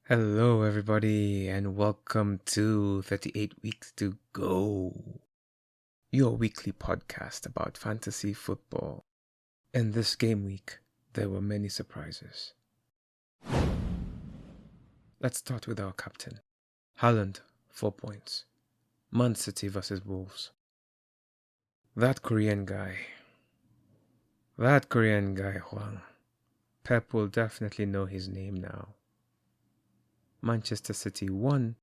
Hello, everybody, and welcome to 38 Weeks to Go, your weekly podcast about fantasy football. In this game week, there were many surprises. Let's start with our captain. Haaland, 4 points. Man City versus Wolves. That Korean guy, Huang. Pep will definitely know his name now. Manchester City 1,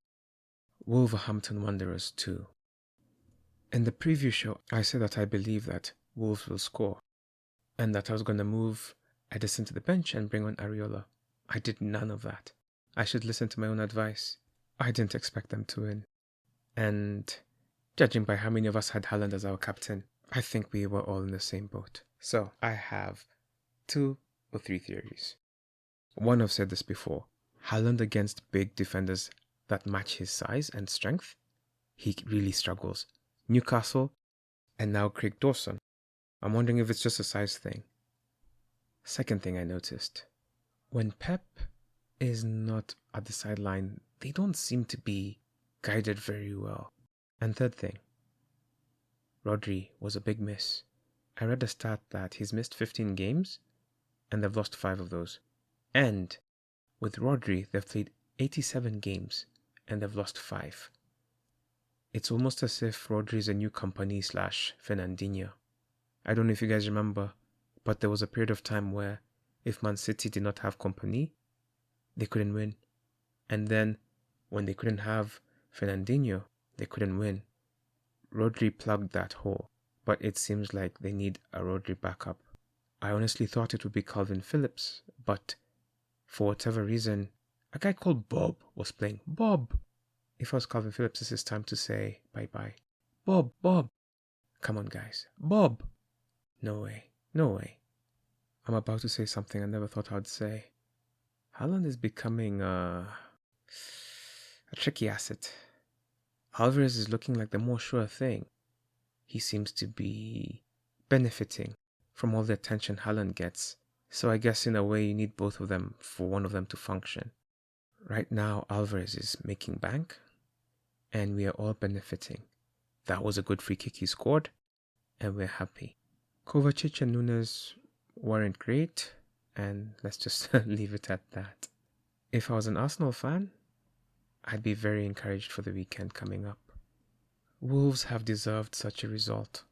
Wolverhampton Wanderers 2. In the preview show, I said that I believe that Wolves will score and that I was going to move Edison to the bench and bring on Areola. I did none of that. I should listen to my own advice. I didn't expect them to win. And judging by how many of us had Haaland as our captain, I think we were all in the same boat. So I have 2 or 3 theories. One, I've said this before. Haaland against big defenders that match his size and strength, he really struggles. Newcastle, and now Craig Dawson. I'm wondering if it's just a size thing. Second thing I noticed, when Pep is not at the sideline, they don't seem to be guided very well. And third thing, Rodri was a big miss. I read a stat that he's missed 15 games and they've lost 5 of those. And with Rodri, they've played 87 games and they've lost 5. It's almost as if Rodri is a new company / Fernandinho. I don't know if you guys remember, but there was a period of time where if Man City did not have company, they couldn't win. And then when they couldn't have Fernandinho, they couldn't win. Rodri plugged that hole, but it seems like they need a Rodri backup. I honestly thought it would be Calvin Phillips, but for whatever reason, a guy called Bob was playing. Bob! If I was Calvin Phillips, it's time to say bye-bye. Bob! Come on, guys. Bob! No way. I'm about to say something I never thought I'd say. Haaland is becoming a tricky asset. Alvarez is looking like the more sure thing. He seems to be benefiting from all the attention Haaland gets. So I guess in a way you need both of them for one of them to function. Right now, Alvarez is making bank, and we are all benefiting. That was a good free kick he scored, and we're happy. Kovacic and Nunes weren't great, and let's just leave it at that. If I was an Arsenal fan, I'd be very encouraged for the weekend coming up. Wolves have deserved such a result.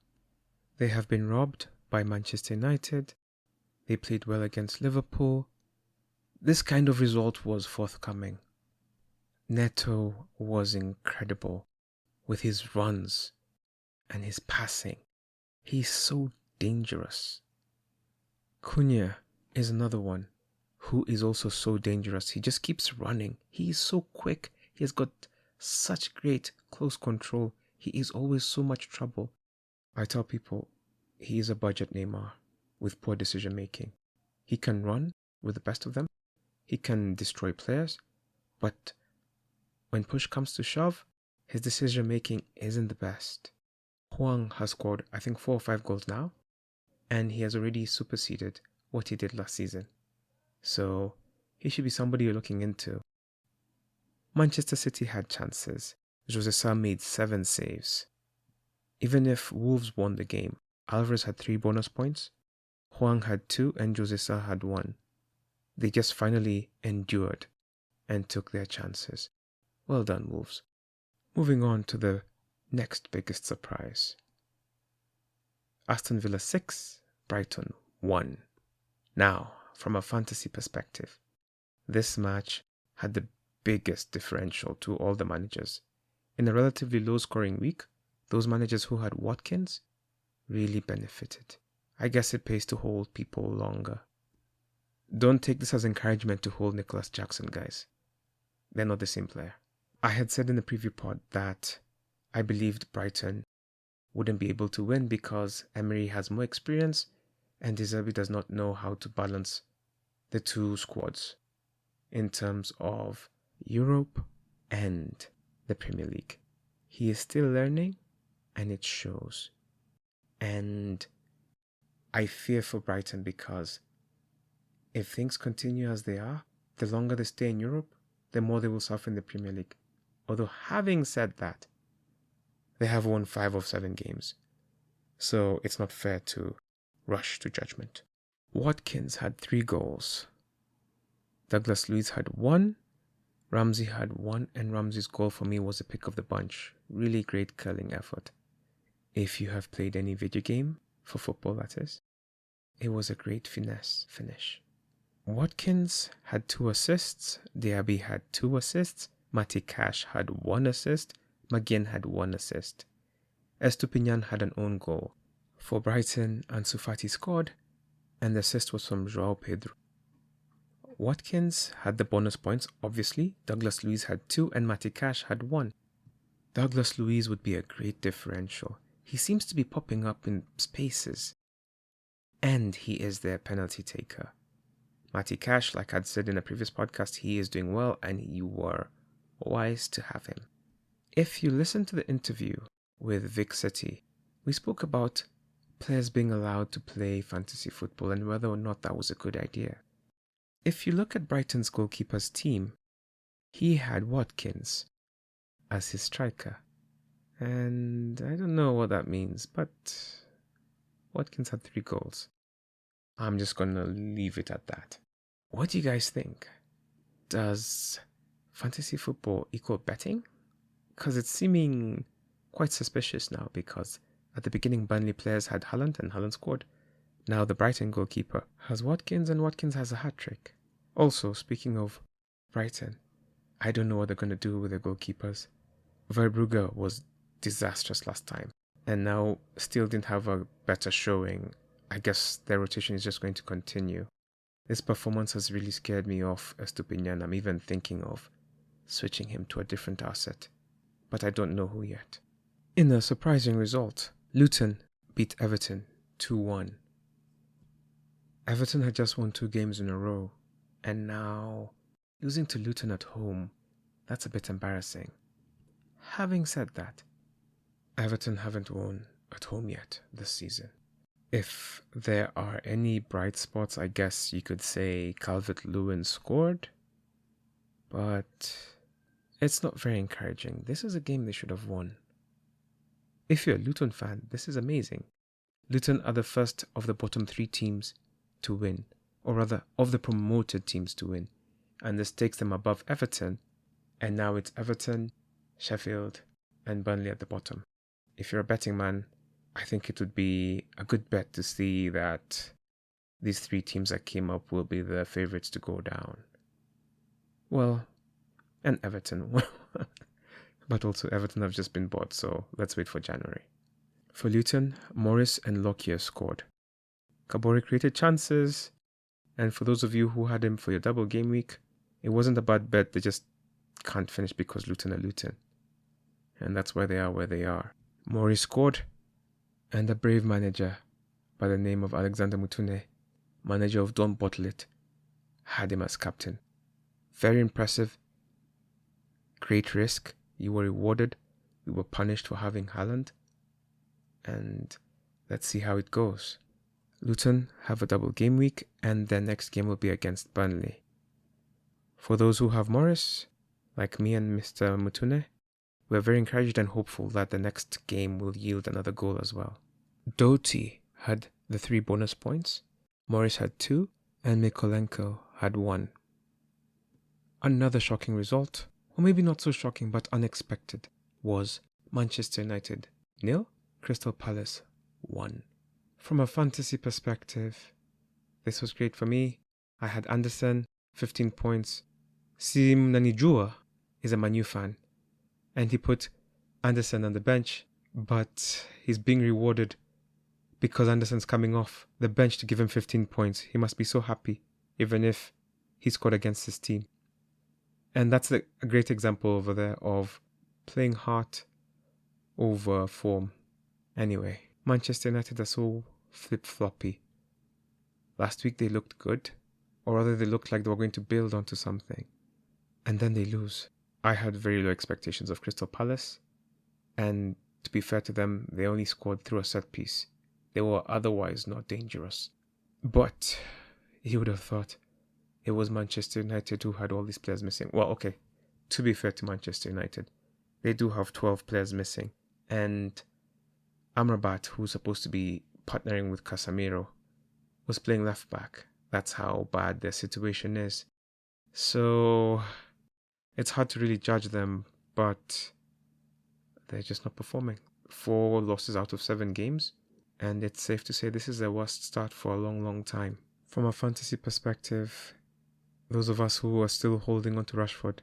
They have been robbed by Manchester United. They played well against Liverpool. This kind of result was forthcoming. Neto was incredible with his runs and his passing. He's so dangerous. Cunha is another one who is also so dangerous. He just keeps running. He is so quick. He has got such great close control. He is always so much trouble. I tell people he is a budget Neymar with poor decision making. He can run with the best of them. He can destroy players. But when push comes to shove, his decision making isn't the best. Huang has scored, I think, 4 or 5 goals now, and he has already superseded what he did last season. So he should be somebody you're looking into. Manchester City had chances. Jose Sa made 7 saves. Even if Wolves won the game, Alvarez had 3 bonus points, Huang had 2, and Jose Sa had 1. They just finally endured and took their chances. Well done, Wolves. Moving on to the next biggest surprise. Aston Villa 6, Brighton 1. Now, from a fantasy perspective, this match had the biggest differential to all the managers. In a relatively low-scoring week, those managers who had Watkins really benefited. I guess it pays to hold people longer. Don't take this as encouragement to hold Nicholas Jackson, guys. They're not the same player. I had said in the preview pod that I believed Brighton wouldn't be able to win because Emery has more experience and De Zerbi does not know how to balance the two squads in terms of Europe and the Premier League. He is still learning and it shows. And I fear for Brighton because if things continue as they are, the longer they stay in Europe, the more they will suffer in the Premier League. Although, having said that, they have won 5 of 7 games. So it's not fair to rush to judgment. Watkins had 3 goals. Douglas Luiz had 1. Ramsey had 1, and Ramsey's goal for me was a pick of the bunch. Really great curling effort. If you have played any video game, for football that is, it was a great finesse finish. Watkins had 2 assists, Diaby had 2 assists, Matty Cash had 1 assist, McGinn had 1 assist. Estupinian had an own goal. For Brighton, Ansu Fati scored, and the assist was from João Pedro. Watkins had the bonus points, obviously. Douglas Luiz had 2 and Matty Cash had 1. Douglas Luiz would be a great differential. He seems to be popping up in spaces. And he is their penalty taker. Matty Cash, like I'd said in a previous podcast, he is doing well and you were wise to have him. If you listen to the interview with Vic City, we spoke about players being allowed to play fantasy football and whether or not that was a good idea. If you look at Brighton's goalkeeper's team, he had Watkins as his striker. And I don't know what that means, but Watkins had 3 goals. I'm just going to leave it at that. What do you guys think? Does fantasy football equal betting? Because it's seeming quite suspicious now, because at the beginning Burnley players had Haaland and Haaland scored. Now the Brighton goalkeeper has Watkins and Watkins has a hat-trick. Also, speaking of Brighton, I don't know what they're going to do with their goalkeepers. Verbrugge was disastrous last time and now still didn't have a better showing. I guess their rotation is just going to continue. This performance has really scared me off Estupinian. I'm even thinking of switching him to a different asset, but I don't know who yet. In a surprising result, Luton beat Everton 2-1. Everton had just won 2 games in a row, and now losing to Luton at home, that's a bit embarrassing. Having said that, Everton haven't won at home yet this season. If there are any bright spots, I guess you could say Calvert-Lewin scored, but it's not very encouraging. This is a game they should have won. If you're a Luton fan, this is amazing. Luton are the first of the bottom 3 teams to win, or rather of the promoted teams to win, and this takes them above Everton, and now it's Everton, Sheffield and Burnley at the bottom. If you're a betting man, I think it would be a good bet to see that these 3 teams that came up will be the favourites to go down. Well, and Everton. But also Everton have just been bought, so let's wait for January. For Luton, Morris and Lockyer scored. Kabore created chances, and for those of you who had him for your double game week, it wasn't a bad bet. They just can't finish because Luton are Luton. And that's why they are where they are. Morris scored, and a brave manager by the name of Alexander Mutune, manager of Don't Bottle It, had him as captain. Very impressive. Great risk. You were rewarded. We were punished for having Haaland. And let's see how it goes. Luton have a double game week, and their next game will be against Burnley. For those who have Morris, like me and Mr. Mutune, we're very encouraged and hopeful that the next game will yield another goal as well. Doty had the 3 bonus points, Morris had 2, and Mikolenko had 1. Another shocking result, or maybe not so shocking but unexpected, was Manchester United 0, Crystal Palace 1. From a fantasy perspective, this was great for me. I had Anderson, 15 points. Sim Nanijua is a Man U fan, and he put Anderson on the bench, but he's being rewarded because Anderson's coming off the bench to give him 15 points. He must be so happy, even if he scored against his team. And that's a great example over there of playing heart over form. Anyway, Manchester United are so flip-floppy. Last week they looked good, or rather they looked like they were going to build onto something. And then they lose. I had very low expectations of Crystal Palace, and to be fair to them, they only scored through a set piece. They were otherwise not dangerous. But you would have thought it was Manchester United who had all these players missing. Well, okay, to be fair to Manchester United, they do have 12 players missing. And Amrabat, who's supposed to be partnering with Casemiro, was playing left back. That's how bad their situation is. So it's hard to really judge them, but they're just not performing. 4 losses out of 7 games, and it's safe to say this is their worst start for a long, long time. From a fantasy perspective, those of us who are still holding on to Rashford,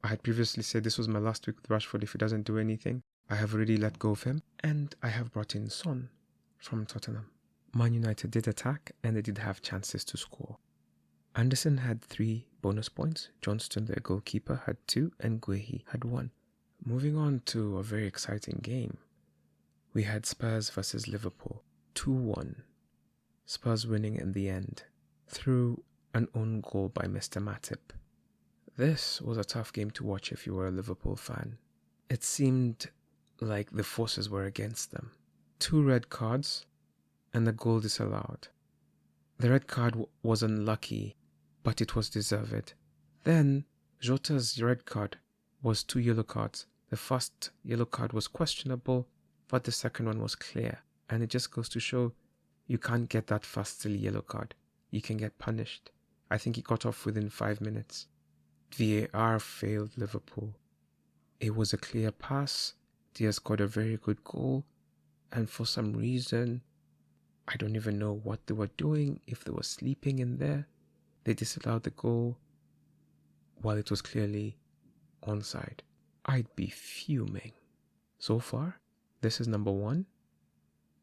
I had previously said this was my last week with Rashford if he doesn't do anything. I have already let go of him, and I have brought in Son from Tottenham. Man United did attack, and they did have chances to score. Anderson had 3 bonus points, Johnston, their goalkeeper, had 2, and Guehi had 1. Moving on to a very exciting game, we had Spurs versus Liverpool, 2-1. Spurs winning in the end, through an own goal by Mr. Matip. This was a tough game to watch if you were a Liverpool fan. It seemed like the forces were against them. 2 red cards, and a goal disallowed. The red card was unlucky, but it was deserved. Then, Jota's red card was 2 yellow cards. The first yellow card was questionable, but the second one was clear. And it just goes to show you can't get that fast silly yellow card. You can get punished. I think he got off within 5 minutes. VAR failed Liverpool. It was a clear pass. Diaz scored a very good goal. And for some reason, I don't even know what they were doing, if they were sleeping in there, they disallowed the goal while it was clearly onside. I'd be fuming. So far, this is number 1,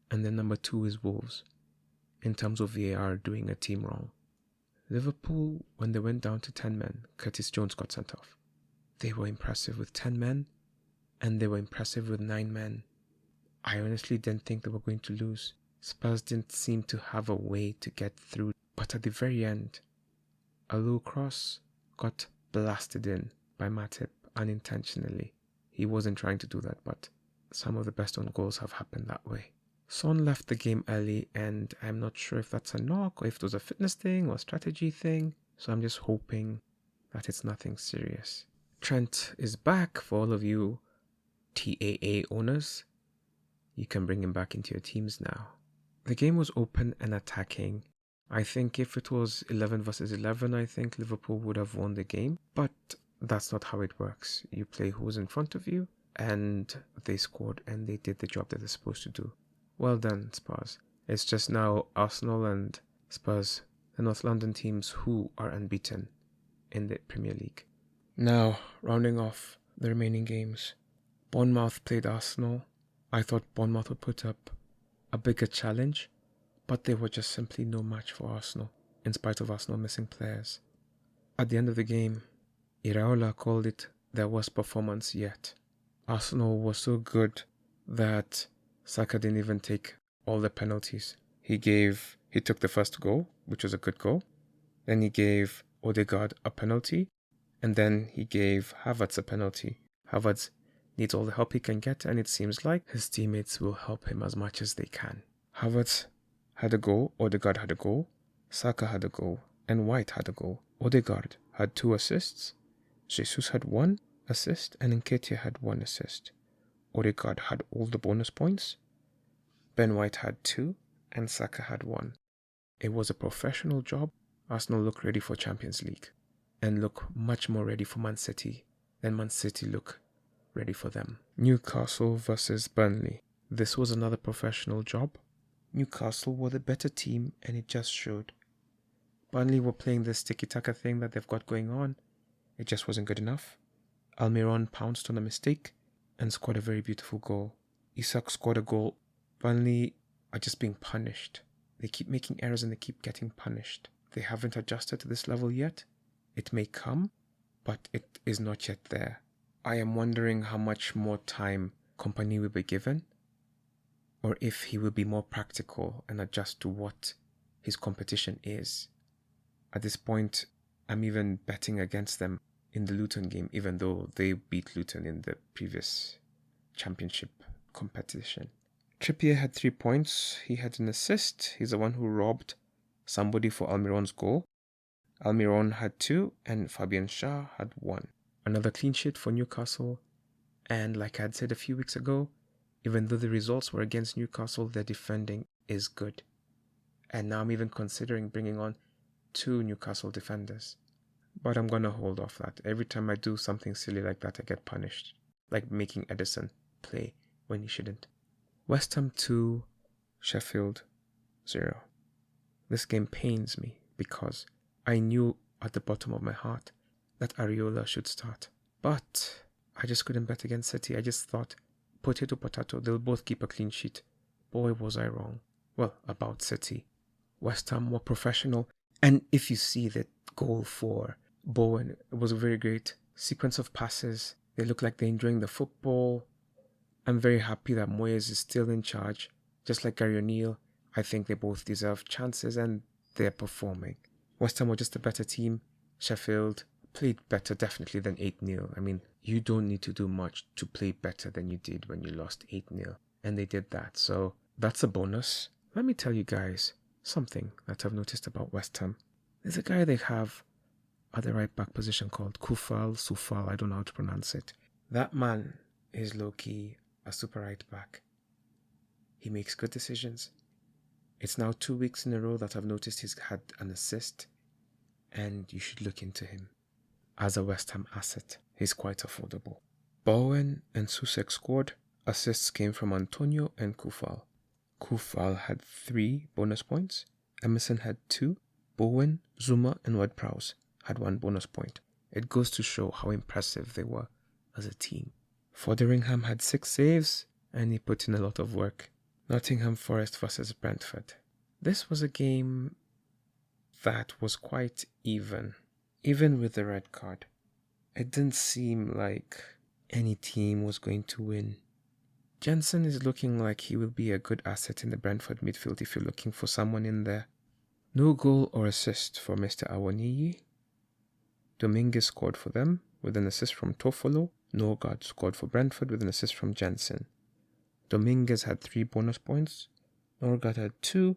and then number 2 is Wolves, in terms of VAR doing a team wrong. Liverpool, when they went down to 10 men, Curtis Jones got sent off. They were impressive with 10 men, and they were impressive with 9 men. I honestly didn't think they were going to lose. Spurs didn't seem to have a way to get through, but at the very end, a low cross got blasted in by Matip unintentionally. He wasn't trying to do that, but some of the best own goals have happened that way. Son left the game early, and I'm not sure if that's a knock or if it was a fitness thing or a strategy thing, so I'm just hoping that it's nothing serious. Trent is back. For all of you TAA owners, you can bring him back into your teams now. The game was open and attacking. I think if it was 11 versus 11, I think Liverpool would have won the game. But that's not how it works. You play who's in front of you, and they scored and they did the job that they're supposed to do. Well done, Spurs. It's just now Arsenal and Spurs, the North London teams who are unbeaten in the Premier League. Now, rounding off the remaining games. Bournemouth played Arsenal. I thought Bournemouth would put up a bigger challenge, but they were just simply no match for Arsenal, in spite of Arsenal missing players. At the end of the game, Iraola called it their worst performance yet. Arsenal was so good that Saka didn't even take all the penalties. He took the first goal, which was a good goal. Then he gave Odegaard a penalty, and then he gave Havertz a penalty. Havertz needs all the help he can get, and it seems like his teammates will help him as much as they can. Havertz had a goal, Odegaard had a goal, Saka had a goal, and White had a goal. Odegaard had 2 assists, Jesus had 1 assist, and Nketiah had 1 assist. Odegaard had all the bonus points, Ben White had 2, and Saka had 1. It was a professional job. Arsenal look ready for Champions League, and look much more ready for Man City than Man City look ready for them. Newcastle versus Burnley. This was another professional job. Newcastle were the better team, and it just showed. Burnley were playing this tiki-taka thing that they've got going on. It just wasn't good enough. Almiron pounced on a mistake and scored a very beautiful goal. Isak scored a goal. Burnley are just being punished. They keep making errors and they keep getting punished. They haven't adjusted to this level yet. It may come, but it is not yet there. I am wondering how much more time Kompany will be given, or if he will be more practical and adjust to what his competition is. At this point, I'm even betting against them in the Luton game, even though they beat Luton in the previous championship competition. Trippier had 3 points. He had an assist. He's the one who robbed somebody for Almiron's goal. Almiron had 2 and Fabian Schär had 1. Another clean sheet for Newcastle. And like I had said a few weeks ago, even though the results were against Newcastle, their defending is good. And now I'm even considering bringing on 2 Newcastle defenders. But I'm going to hold off that. Every time I do something silly like that, I get punished. Like making Edison play when he shouldn't. West Ham 2, Sheffield 0. This game pains me because I knew at the bottom of my heart that Areola should start. But I just couldn't bet against City. I just thought, potato, they'll both keep a clean sheet. Boy, was I wrong. Well, about City. West Ham were professional. And if you see the goal for Bowen, it was a very great sequence of passes. They look like they're enjoying the football. I'm very happy that Moyes is still in charge. Just like Gary O'Neill, I think they both deserve chances and they're performing. West Ham were just a better team. Sheffield played better definitely than 8-0. I mean, you don't need to do much to play better than you did when you lost 8-0. And they did that. So that's a bonus. Let me tell you guys something that I've noticed about West Ham. There's a guy they have at the right back position called Sufal, I don't know how to pronounce it. That man is low-key a super right back. He makes good decisions. It's now 2 weeks in a row that I've noticed he's had an assist, and you should look into him. As a West Ham asset, he's quite affordable. Bowen and Susek scored. Assists came from Antonio and Kufal. Kufal had 3 bonus points. Emerson had 2. Bowen, Zuma, and Ward-Prowse had 1 bonus point. It goes to show how impressive they were as a team. Foderingham had 6 saves, and he put in a lot of work. Nottingham Forest versus Brentford. This was a game that was quite even with the red card. It didn't seem like any team was going to win. Jensen is looking like he will be a good asset in the Brentford midfield if you're looking for someone in there. No goal or assist for Mr. Awoniyi. Dominguez scored for them with an assist from Toffolo. Norgard scored for Brentford with an assist from Jensen. Dominguez had 3 bonus points. Norgard had 2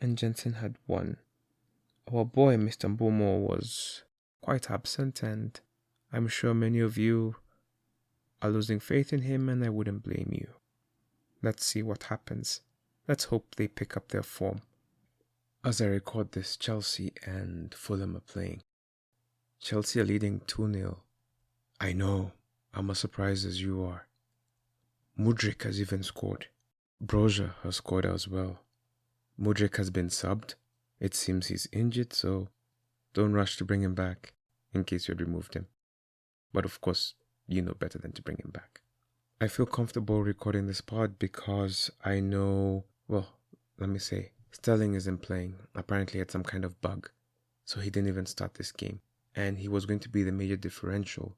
and Jensen had 1. Our boy Mr. Mbomo was quite absent, and I'm sure many of you are losing faith in him, and I wouldn't blame you. Let's see what happens. Let's hope they pick up their form. As I record this, Chelsea and Fulham are playing. Chelsea are leading 2-0. I know, I'm as surprised as you are. Mudryk has even scored. Broja has scored as well. Mudryk has been subbed. It seems he's injured, so don't rush to bring him back in case you had removed him. But of course, you know better than to bring him back. I feel comfortable recording this pod because I know, Sterling isn't playing. Apparently he had some kind of bug, so he didn't even start this game. And he was going to be the major differential.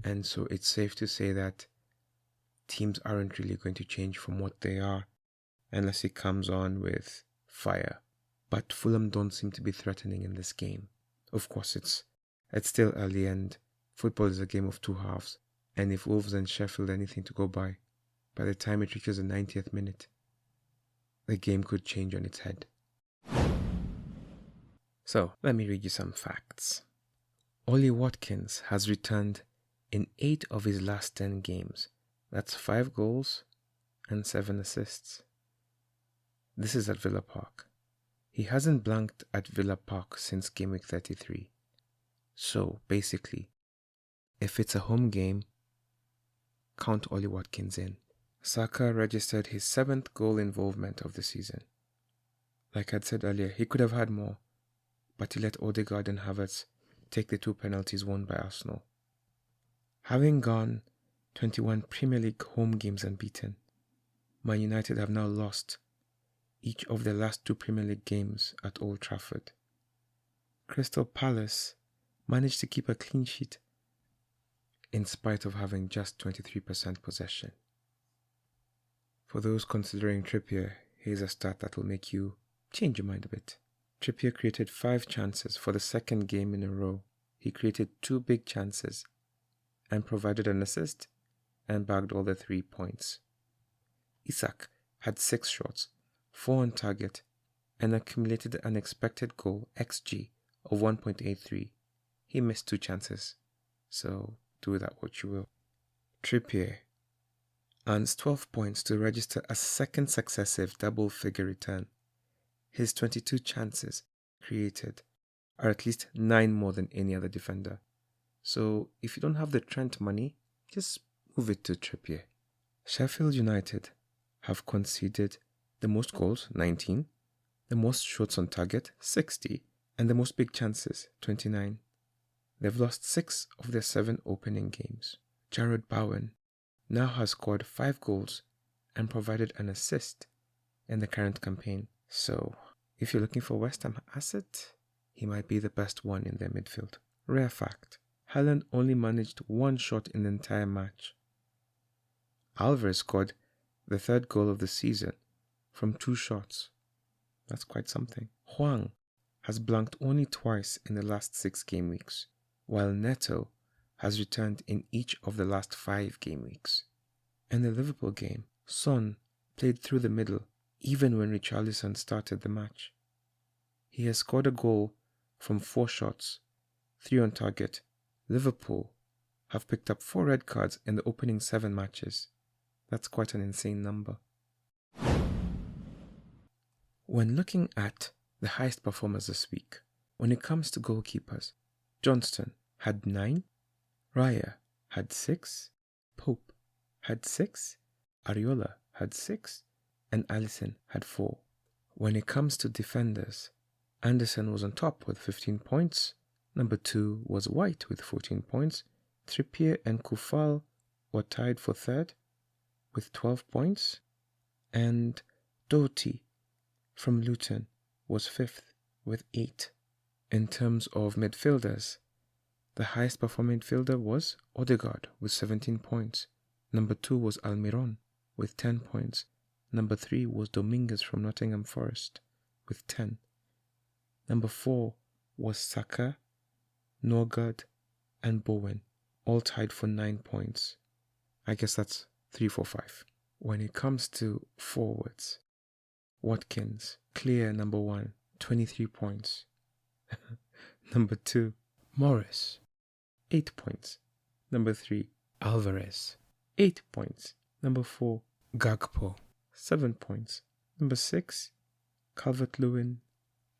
And so it's safe to say that teams aren't really going to change from what they are unless he comes on with fire. But Fulham don't seem to be threatening in this game. Of course, it's still early and football is a game of 2 halves. And if Wolves and Sheffield are anything to go by the time it reaches the 90th minute, the game could change on its head. So, let me read you some facts. Ollie Watkins has returned in 8 of his last 10 games. That's 5 goals and 7 assists. This is at Villa Park. He hasn't blanked at Villa Park since Gameweek 33. So, basically, if it's a home game, count Ollie Watkins in. Saka registered his 7th goal involvement of the season. Like I'd said earlier, he could have had more, but he let Odegaard and Havertz take the 2 penalties won by Arsenal. Having gone 21 Premier League home games unbeaten, Man United have now lost each of their last 2 Premier League games at Old Trafford. Crystal Palace managed to keep a clean sheet in spite of having just 23% possession. For those considering Trippier, here's a stat that will make you change your mind a bit. Trippier created 5 chances for the 2nd game in a row. He created 2 big chances and provided an assist and bagged all the 3 points. Isak had 6 shots, 4 on target, and accumulated an expected goal (XG) of 1.83. He missed 2 chances, so do with that what you will. Trippier earns 12 points to register a second successive double-figure return. His 22 chances created are at least 9 more than any other defender. So if you don't have the Trent money, just move it to Trippier. Sheffield United have conceded the most goals, 19, the most shots on target, 60, and the most big chances, 29. They've lost 6 of their 7 opening games. Jared Bowen now has scored 5 goals and provided an assist in the current campaign. So, if you're looking for West Ham asset, he might be the best one in their midfield. Rare fact, Haaland only managed 1 shot in the entire match. Alvarez scored the 3rd goal of the season from 2 shots. That's quite something. Hwang has blanked only twice in the last 6 game weeks, while Neto has returned in each of the last 5 game weeks. In the Liverpool game, Son played through the middle even when Richarlison started the match. He has scored a goal from 4 shots, 3 on target. Liverpool have picked up 4 red cards in the opening 7 matches. That's quite an insane number. When looking at the highest performers this week, when it comes to goalkeepers, Johnston had 9, Raya had 6, Pope had 6, Areola had 6, and Alisson had 4. When it comes to defenders, Anderson was on top with 15 points, number 2 was White with 14 points, Trippier and Kufal were tied for 3rd with 12 points, and Doherty from Luton was 5th with 8. In terms of midfielders, the highest performing midfielder was Odegaard with 17 points. Number 2 was Almiron with 10 points. Number 3 was Dominguez from Nottingham Forest with 10. Number 4 was Saka, Norgard, and Bowen, all tied for 9 points. I guess that's 3, 4, 5. When it comes to forwards, Watkins, clear number 1, 23 points. Number 2, Morris, 8 points. Number 3, Alvarez, 8 points. Number 4, Gakpo, 7 points. Number 6, Calvert-Lewin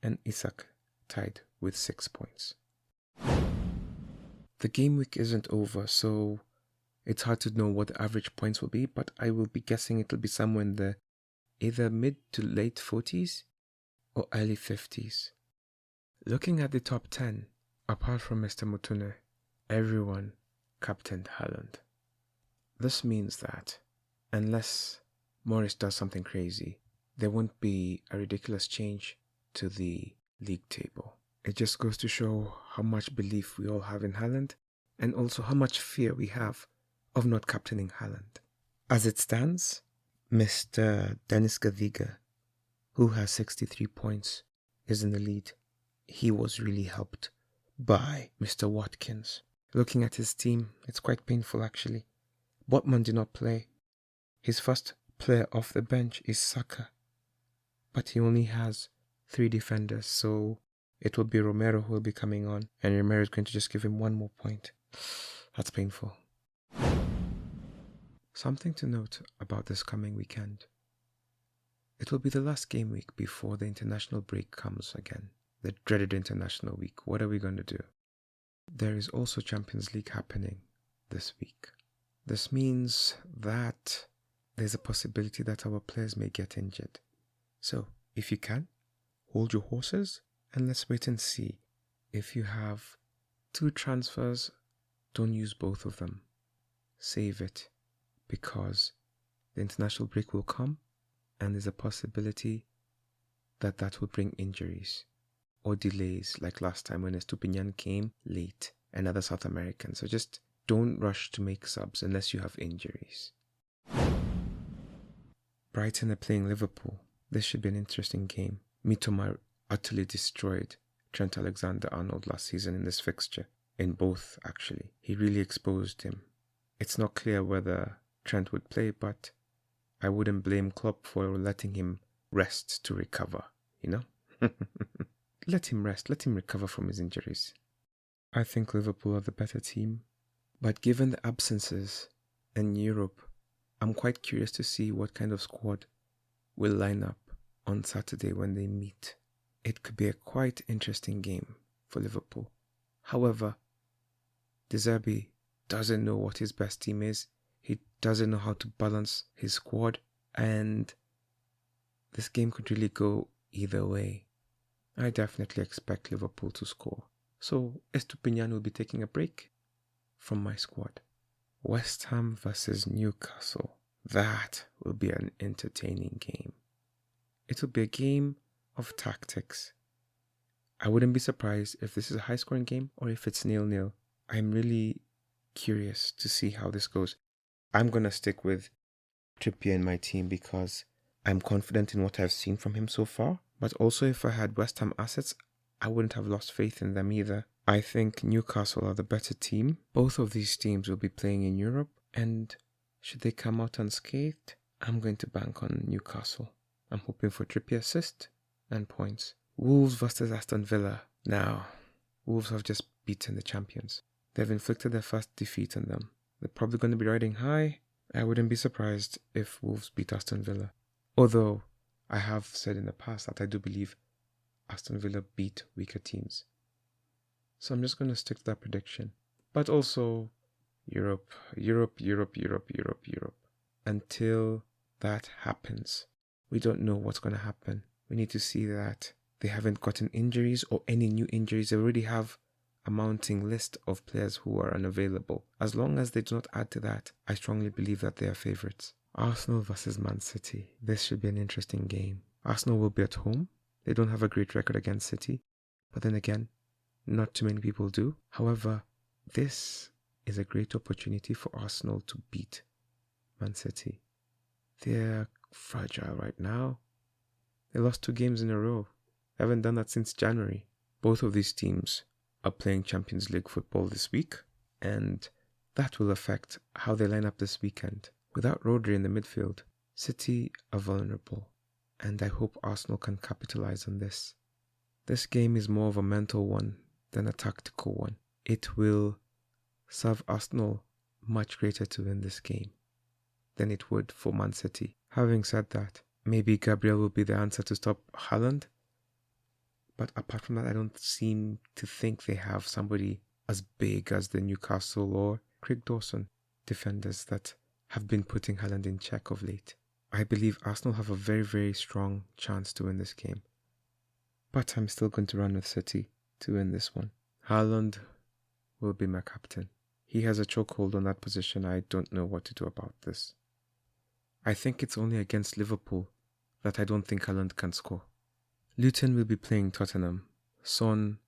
and Isak tied with 6 points. The game week isn't over, so it's hard to know what the average points will be, but I will be guessing it'll be somewhere in the either mid to late 40s or early 50s. Looking at the top 10, apart from Mr. Mutune, everyone captained Haaland. This means that, unless Morris does something crazy, there won't be a ridiculous change to the league table. It just goes to show how much belief we all have in Haaland, and also how much fear we have of not captaining Haaland. As it stands, Mr. Dennis Gaviga, who has 63 points, is in the lead. He was really helped by Mr. Watkins. Looking at his team, it's quite painful actually. Botman did not play. His first player off the bench is Saka, but he only has 3 defenders, so it will be Romero who will be coming on, and Romero is going to just give him 1 more point. That's painful. Something to note about this coming weekend. It will be the last game week before the international break comes again. The dreaded international week. What are we going to do? There is also Champions League happening this week. This means that there's a possibility that our players may get injured. So, if you can, hold your horses and let's wait and see. If you have 2 transfers, don't use both of them. Save it, because the international break will come and there's a possibility that that will bring injuries or delays, like last time when Estupinian came late and other South Americans. So just don't rush to make subs unless you have injuries. Brighton are playing Liverpool. This should be an interesting game. Mitoma utterly destroyed Trent Alexander-Arnold last season in this fixture. In both, actually. He really exposed him. It's not clear whether Trent would play, but I wouldn't blame Klopp for letting him rest to recover, you know? let him rest, let him recover from his injuries. I think Liverpool are the better team, but given the absences in Europe, I'm quite curious to see what kind of squad will line up on Saturday when they meet. It could be a quite interesting game for Liverpool. However, De Zerbi doesn't know what his best team is. He doesn't know how to balance his squad, and this game could really go either way. I definitely expect Liverpool to score. So Estupinian will be taking a break from my squad. West Ham versus Newcastle. That will be an entertaining game. It will be a game of tactics. I wouldn't be surprised if this is a high-scoring game or if it's 0-0. I'm really curious to see how this goes. I'm going to stick with Trippier in my team because I'm confident in what I've seen from him so far. But also if I had West Ham assets, I wouldn't have lost faith in them either. I think Newcastle are the better team. Both of these teams will be playing in Europe, and should they come out unscathed, I'm going to bank on Newcastle. I'm hoping for Trippier assist and points. Wolves versus Aston Villa. Now, Wolves have just beaten the champions. They've inflicted their first defeat on them. They're probably going to be riding high. I wouldn't be surprised if Wolves beat Aston Villa. Although, I have said in the past that I do believe Aston Villa beat weaker teams. So I'm just going to stick to that prediction. But also, Europe. Until that happens, we don't know what's going to happen. We need to see that they haven't gotten injuries or any new injuries. They already have a mounting list of players who are unavailable. As long as they do not add to that, I strongly believe that they are favourites. Arsenal versus Man City. This should be an interesting game. Arsenal will be at home. They don't have a great record against City. But then again, not too many people do. However, this is a great opportunity for Arsenal to beat Man City. They're fragile right now. They lost 2 games in a row. They haven't done that since January. Both of these teams are playing Champions League football this week, and that will affect how they line up this weekend. Without Rodri in the midfield, City are vulnerable, and I hope Arsenal can capitalize on this. This game is more of a mental one than a tactical one. It will serve Arsenal much greater to win this game than it would for Man City. Having said that, maybe Gabriel will be the answer to stop Haaland. But apart from that, I don't seem to think they have somebody as big as the Newcastle or Craig Dawson defenders that have been putting Haaland in check of late. I believe Arsenal have a very, very strong chance to win this game. But I'm still going to run with City to win this one. Haaland will be my captain. He has a chokehold on that position. I don't know what to do about this. I think it's only against Liverpool that I don't think Haaland can score. Luton will be playing Tottenham. Son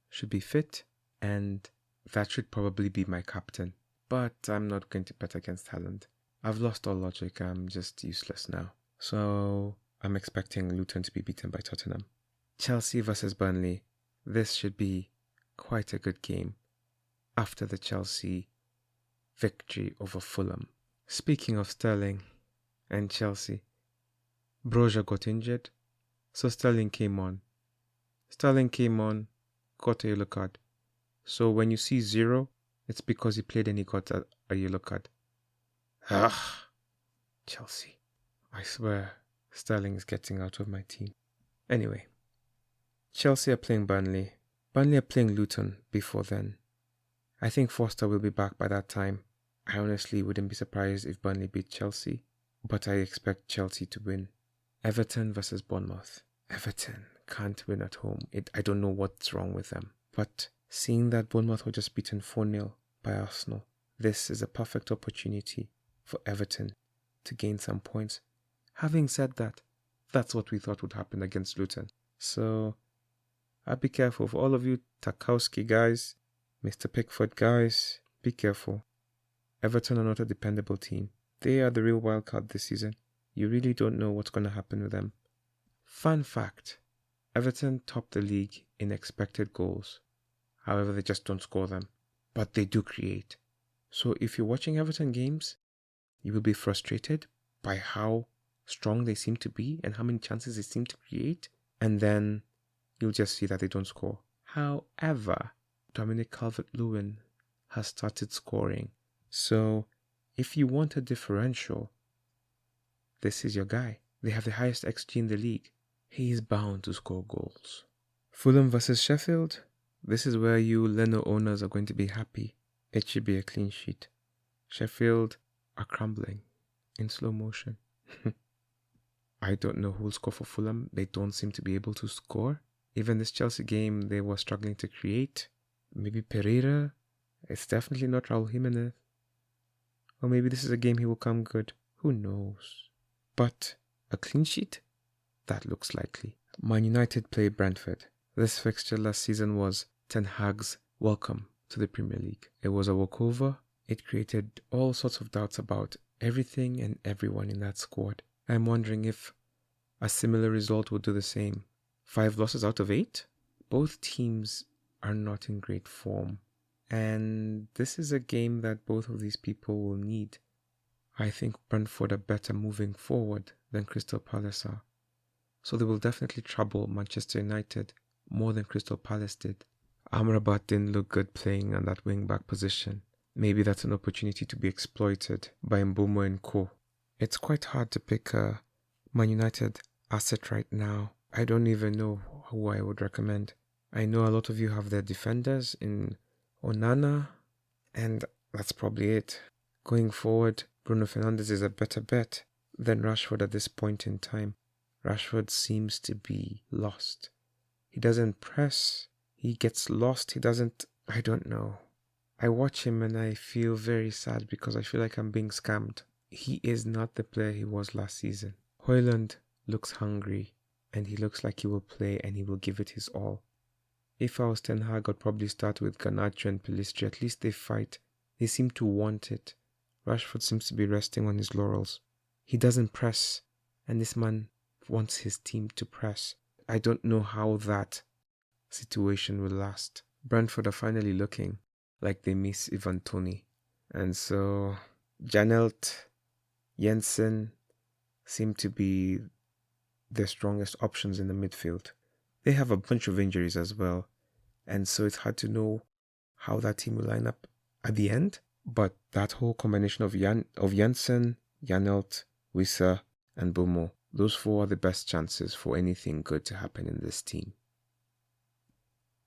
should be fit, and that should probably be my captain. But I'm not going to bet against Haaland. I've lost all logic. I'm just useless now. So I'm expecting Luton to be beaten by Tottenham. Chelsea versus Burnley. This should be quite a good game after the Chelsea victory over Fulham. Speaking of Sterling and Chelsea, Broja got injured, so Sterling came on. Got a yellow card. So when you see 0, it's because he played and he got a yellow card. Chelsea. I swear, Sterling is getting out of my team. Anyway, Chelsea are playing Burnley. Burnley are playing Luton before then. I think Foster will be back by that time. I honestly wouldn't be surprised if Burnley beat Chelsea, but I expect Chelsea to win. Everton versus Bournemouth. Everton can't win at home. I don't know what's wrong with them. But seeing that Bournemouth were just beaten 4-0 by Arsenal, this is a perfect opportunity for Everton to gain some points. Having said that, that's what we thought would happen against Luton. So I'd be careful. For all of you Tarkowski guys, Mr. Pickford guys, be careful. Everton are not a dependable team. They are the real wild card this season. You really don't know what's going to happen with them. Fun fact, Everton top the league in expected goals. However, they just don't score them. But they do create. So if you're watching Everton games, you will be frustrated by how strong they seem to be and how many chances they seem to create. And then you'll just see that they don't score. However, Dominic Calvert-Lewin has started scoring. So, if you want a differential, this is your guy. They have the highest XG in the league. He is bound to score goals. Fulham versus Sheffield. This is where you Leno owners are going to be happy. It should be a clean sheet. Sheffield are crumbling in slow motion. I don't know who will score for Fulham. They don't seem to be able to score. Even this Chelsea game, they were struggling to create. Maybe Pereira. It's definitely not Raul Jimenez. Or maybe this is a game he will come good. Who knows? But a clean sheet? That looks likely. Man United play Brentford. This fixture last season was Ten Hag's welcome to the Premier League. It was a walkover. It created all sorts of doubts about everything and everyone in that squad. I'm wondering if a similar result would do the same. 5 losses out of 8? Both teams are not in great form. And this is a game that both of these people will need. I think Brentford are better moving forward than Crystal Palace are. So they will definitely trouble Manchester United more than Crystal Palace did. Amrabat didn't look good playing on that wing-back position. Maybe that's an opportunity to be exploited by Mbeumo and co. It's quite hard to pick a Man United asset right now. I don't even know who I would recommend. I know a lot of you have their defenders in Onana, and that's probably it. Going forward, Bruno Fernandes is a better bet than Rashford at this point in time. Rashford seems to be lost. He doesn't press. He gets lost. I don't know. I watch him and I feel very sad because I feel like I'm being scammed. He is not the player he was last season. Højlund looks hungry and he looks like he will play and he will give it his all. If I was Ten Hag, I'd probably start with Garnacho and Pellistri. At least they fight. They seem to want it. Rashford seems to be resting on his laurels. He doesn't press, and this man wants his team to press. I don't know how that situation will last. Brentford are finally looking like they miss Ivan Toney. And so Janelt, Jensen seem to be their strongest options in the midfield. They have a bunch of injuries as well, and so it's hard to know how that team will line up at the end. But that whole combination of Jensen, Janelt, Wissa, and Mbeumo, those 4 are the best chances for anything good to happen in this team.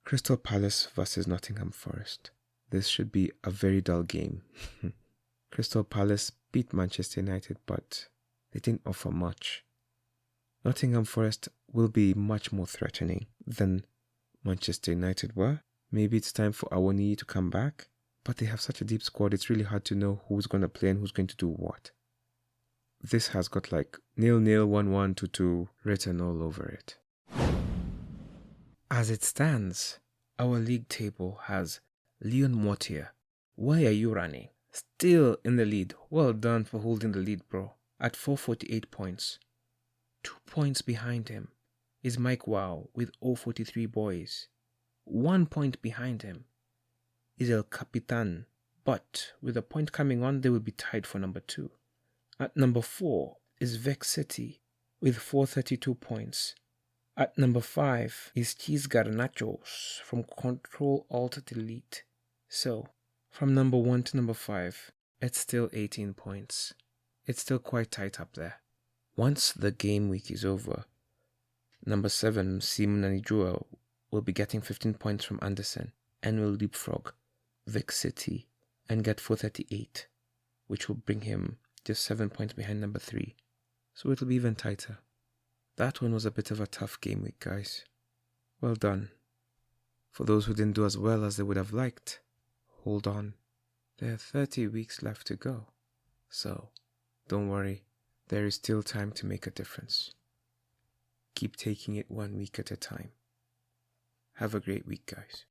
Crystal Palace versus Nottingham Forest. This should be a very dull game. Crystal Palace beat Manchester United, but they didn't offer much. Nottingham Forest will be much more threatening than Manchester United were. Maybe it's time for Awoniyi to come back, but they have such a deep squad, it's really hard to know who's going to play and who's going to do what. This has got like 0-0, 1-1, 2-2 written all over it. As it stands, our league table has Leon Mortier. Why are you running? Still in the lead. Well done for holding the lead, bro. At 448 points. 2 points behind him is Mike Wow with 043 boys. 1 point behind him is El Capitan, but with a point coming on, they will be tied for number 2. At number 4 is Vex City with 432 points. At number 5 is Cheese Garnachos from Control-Alt-Delete. So, from number 1 to number 5, it's still 18 points. It's still quite tight up there. Once the game week is over, number 7, Simon Anijua, will be getting 15 points from Anderson and will leapfrog Vic City and get 438, which will bring him just 7 points behind number 3. So it'll be even tighter. That one was a bit of a tough game week, guys. Well done. For those who didn't do as well as they would have liked, hold on. There are 30 weeks left to go. So, don't worry. There is still time to make a difference. Keep taking it 1 week at a time. Have a great week, guys.